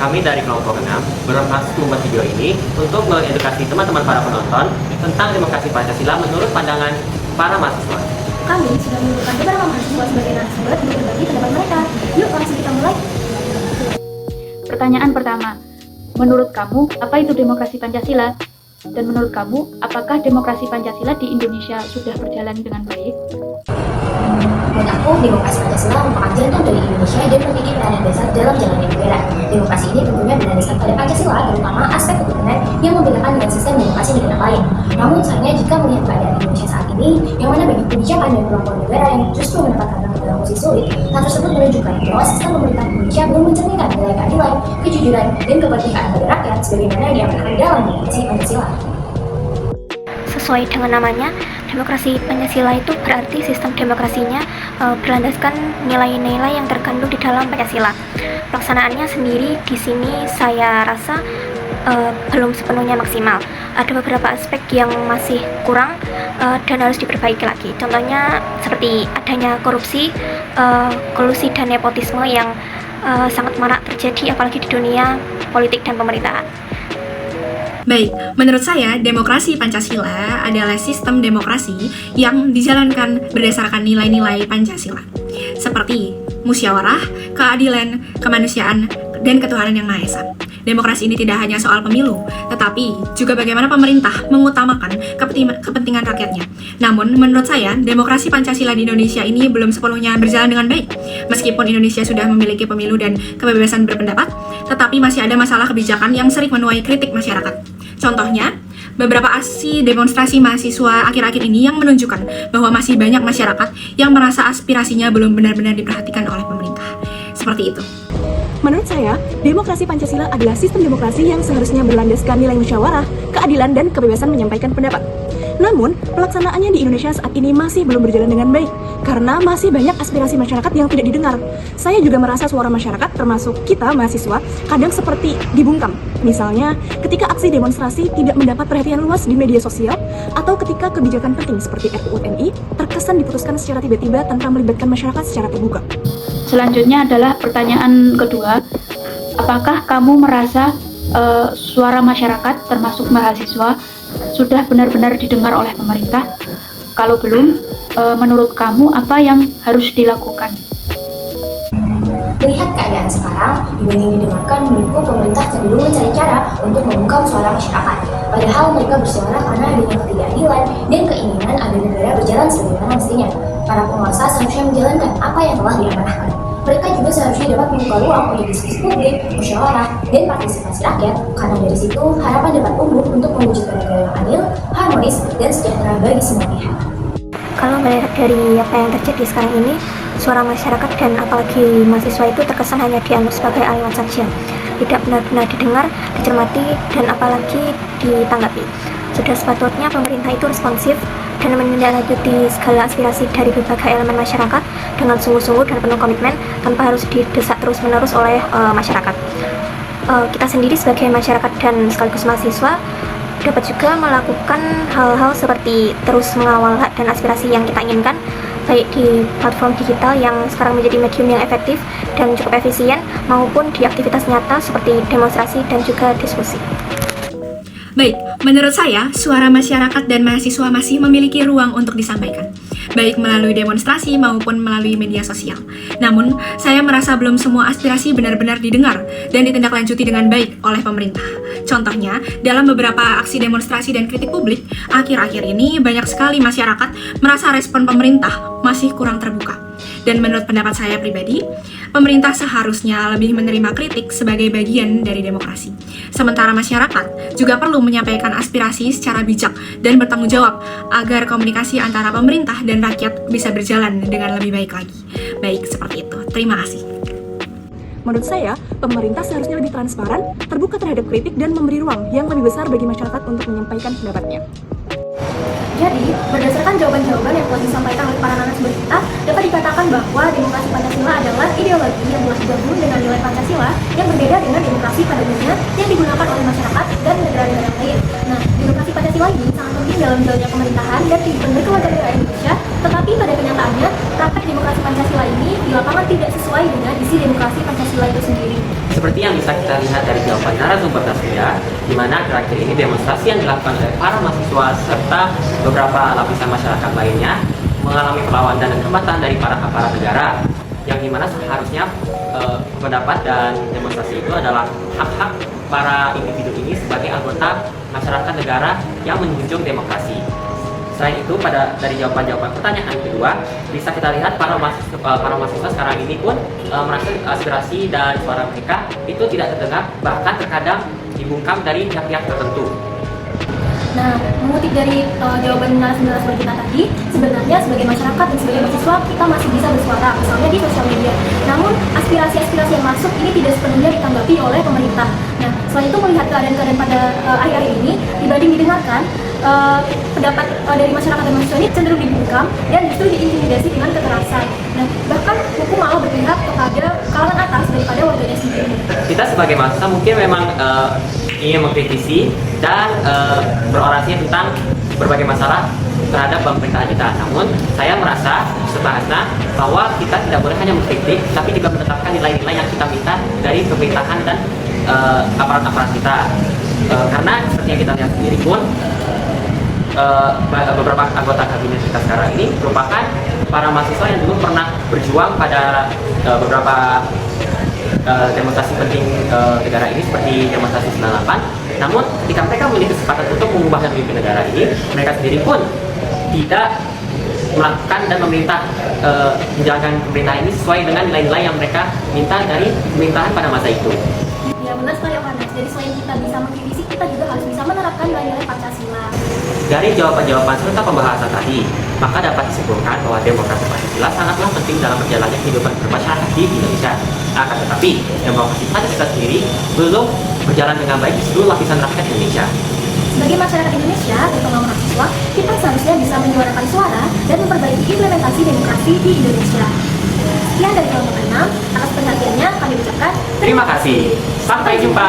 kami dari kelompok 6 bermaksud membuat video ini untuk mengedukasi teman-teman para penonton tentang demokrasi Pancasila menurut pandangan para mahasiswa. Kami sudah mengumpulkan beberapa mahasiswa sebagai narasumber untuk berbagi pendapat mereka. Yuk langsung kita mulai. Pertanyaan pertama, menurut kamu apa itu demokrasi Pancasila? Dan menurut kamu, apakah demokrasi Pancasila di Indonesia sudah berjalan dengan baik? Menurut aku, demokrasi Pancasila merupakan jantung dari Indonesia dan memiliki peranan dasar dalam jalannya negara. Demokrasi ini tentunya berlandaskan pada Pancasila, terutama aspek keturunan yang membedakan dengan sistem demokrasi negara lain. Namun, sayangnya jika melihat keadaan Indonesia saat ini, yang mana banyak kebijakan dan perlakuan negara yang justru menempatkan rakyat dalam posisi sulit, hal tersebut menunjukkan bahwa sistem pemerintahan Indonesia belum mencerminkan nilai keadilan, kejujuran, dan keberpihakan pada rakyat sebagaimana yang diamanatkan dalam demokrasi Pancasila. Sesuai dengan namanya, demokrasi Pancasila itu berarti sistem demokrasinya berlandaskan nilai-nilai yang terkandung di dalam Pancasila. Pelaksanaannya sendiri di sini saya rasa belum sepenuhnya maksimal. Ada beberapa aspek yang masih kurang dan harus diperbaiki lagi. Contohnya seperti adanya korupsi, kolusi dan nepotisme yang sangat marak terjadi apalagi di dunia politik dan pemerintahan. Baik, menurut saya demokrasi Pancasila adalah sistem demokrasi yang dijalankan berdasarkan nilai-nilai Pancasila seperti musyawarah, keadilan, kemanusiaan, dan ketuhanan yang Maha Esa. Demokrasi ini tidak hanya soal pemilu, tetapi juga bagaimana pemerintah mengutamakan kepentingan rakyatnya. Namun, menurut saya, demokrasi Pancasila di Indonesia ini belum sepenuhnya berjalan dengan baik. Meskipun Indonesia sudah memiliki pemilu dan kebebasan berpendapat, tetapi masih ada masalah kebijakan yang sering menuai kritik masyarakat. Contohnya, beberapa aksi demonstrasi mahasiswa akhir-akhir ini yang menunjukkan bahwa masih banyak masyarakat yang merasa aspirasinya belum benar-benar diperhatikan oleh pemerintah. Seperti itu. Menurut saya, demokrasi Pancasila adalah sistem demokrasi yang seharusnya berlandaskan nilai musyawarah, keadilan, dan kebebasan menyampaikan pendapat. Namun, pelaksanaannya di Indonesia saat ini masih belum berjalan dengan baik, karena masih banyak aspirasi masyarakat yang tidak didengar. Saya juga merasa suara masyarakat, termasuk kita mahasiswa, kadang seperti dibungkam. Misalnya, ketika aksi demonstrasi tidak mendapat perhatian luas di media sosial, atau ketika kebijakan penting seperti RUU TNI terkesan diputuskan secara tiba-tiba tanpa melibatkan masyarakat secara terbuka. Selanjutnya adalah pertanyaan kedua, apakah kamu merasa suara masyarakat termasuk mahasiswa sudah benar-benar didengar oleh pemerintah? Kalau belum, menurut kamu apa yang harus dilakukan? Melihat keadaan sekarang, dibanding didengarkan, menurutku pemerintah cenderung mencari cara untuk membungkam suara masyarakat. Padahal mereka bersuara karena adanya ketidakadilan dan keinginan agar negara berjalan sebagaimana mestinya. Para penguasa seharusnya menjalankan apa yang telah diamanahkan. Mereka juga seharusnya dapat membuka ruang untuk diskusi publik, musyawarah, dan partisipasi rakyat, karena dari situ harapan dapat tumbuh untuk mewujudkan negara yang adil, harmonis, dan sejahtera bagi semua pihak. Kalau melihat dari apa yang terjadi sekarang ini, suara masyarakat dan apalagi mahasiswa itu terkesan hanya dianggap sebagai aliran saja, tidak benar-benar didengar, dicermati, dan apalagi ditanggapi. Sudah sepatutnya pemerintah itu responsif dan menindaklanjuti segala aspirasi dari berbagai elemen masyarakat dengan sungguh-sungguh dan penuh komitmen tanpa harus didesak terus-menerus oleh masyarakat. Kita sendiri sebagai masyarakat dan sekaligus mahasiswa dapat juga melakukan hal-hal seperti terus mengawal hak dan aspirasi yang kita inginkan, baik di platform digital yang sekarang menjadi medium yang efektif dan cukup efisien, maupun di aktivitas nyata seperti demonstrasi dan juga diskusi. Baik, menurut saya, suara masyarakat dan mahasiswa masih memiliki ruang untuk disampaikan, baik melalui demonstrasi maupun melalui media sosial. Namun, saya merasa belum semua aspirasi benar-benar didengar dan ditindaklanjuti dengan baik oleh pemerintah. Contohnya, dalam beberapa aksi demonstrasi dan kritik publik, akhir-akhir ini banyak sekali masyarakat merasa respon pemerintah masih kurang terbuka. Dan menurut pendapat saya pribadi, pemerintah seharusnya lebih menerima kritik sebagai bagian dari demokrasi. Sementara masyarakat juga perlu menyampaikan aspirasi secara bijak dan bertanggung jawab agar komunikasi antara pemerintah dan rakyat bisa berjalan dengan lebih baik lagi. Baik, seperti itu. Terima kasih. Menurut saya, pemerintah seharusnya lebih transparan, terbuka terhadap kritik, dan memberi ruang yang lebih besar bagi masyarakat untuk menyampaikan pendapatnya. Jadi, berdasarkan jawaban-jawaban yang telah disampaikan oleh para narasumber kita, dapat dikatakan bahwa demokrasi Pancasila adalah ideologi yang telah digabung dengan nilai Pancasila yang berbeda dengan demokrasi pada umumnya yang digunakan oleh masyarakat dan negara-negara lain. Nah, demokrasi Pancasila ini sangat penting dalam jalannya pemerintahan dan kehidupan berkewarganegaraan Indonesia, tetapi pada kenyataannya, praktek demokrasi Pancasila ini di lapangan tidak sesuai dengan isi demokrasi Pancasila itu sendiri. Seperti yang bisa kita kita lihat dari jawaban narasumber tadi, di mana akhir-akhir ini demonstrasi yang dilakukan oleh para mahasiswa serta beberapa lapisan masyarakat lainnya mengalami perlawanan dan hambatan dari para aparat negara, yang dimana seharusnya pendapat dan demonstrasi itu adalah hak-hak para individu ini sebagai anggota masyarakat negara yang menjunjung demokrasi. Selain itu, dari jawaban-jawaban pertanyaan kedua, bisa kita lihat para mahasiswa sekarang ini pun merasa aspirasi dan suara mereka itu tidak terdengar, bahkan terkadang dibungkam dari pihak-pihak tertentu. Nah, mengutip dari jawaban narasumber kita tadi, sebenarnya sebagai masyarakat dan sebagai mahasiswa kita masih bisa bersuara, misalnya di sosial media. Namun, aspirasi-aspirasi yang masuk ini tidak sepenuhnya ditanggapi oleh pemerintah. Nah, selain itu melihat keadaan-keadaan pada akhir-akhir ini, dibanding didengarkan, pendapat dari masyarakat dan mahasiswa ini cenderung dibungkam dan justru diintimidasi dengan kekerasan. Nah, bahkan hukum malah berpihak kepada kalangan atas daripada warganya sendiri. Kita sebagai mahasiswa mungkin memang ingin mengkritisi dan berorasi tentang berbagai masalah terhadap pemerintahan kita. Namun, saya merasa sebaiknya bahwa kita tidak boleh hanya mengkritik, tapi juga menetapkan nilai-nilai yang kita minta dari pemerintahan dan aparat-aparat kita. Karena seperti yang kita lihat sendiri pun, beberapa anggota kabinet kita sekarang ini merupakan para mahasiswa yang dulu pernah berjuang pada beberapa demonstrasi penting negara ini seperti demonstrasi 98. Namun ketika mereka memiliki kesempatan untuk mengubah dan memimpin negara ini, mereka sendiri pun tidak melakukan dan meminta menjalankan pemerintahan ini sesuai dengan nilai-nilai yang mereka minta dari pemerintahan pada masa itu. Ya benar sekali Yohanes. Jadi selain kita bisa mengkritisi, kita juga harus bisa menerapkan nilai-nilai Pancasila. Dari jawaban-jawaban serta pembahasan tadi, maka dapat disimpulkan bahwa demokrasi Pancasila sangatlah penting dalam berjalannya kehidupan bermasyarakat di Indonesia. Akan tetapi, demokrasi Pancasila sendiri belum berjalan dengan baik di seluruh lapisan rakyat Indonesia. Sebagai masyarakat Indonesia, terutama mahasiswa, kita seharusnya bisa menyuarakan suara dan memperbaiki implementasi demokrasi di Indonesia. Sekian dari kelompok 6, atas perhatiannya kami ucapkan Terima kasih. Sampai jumpa.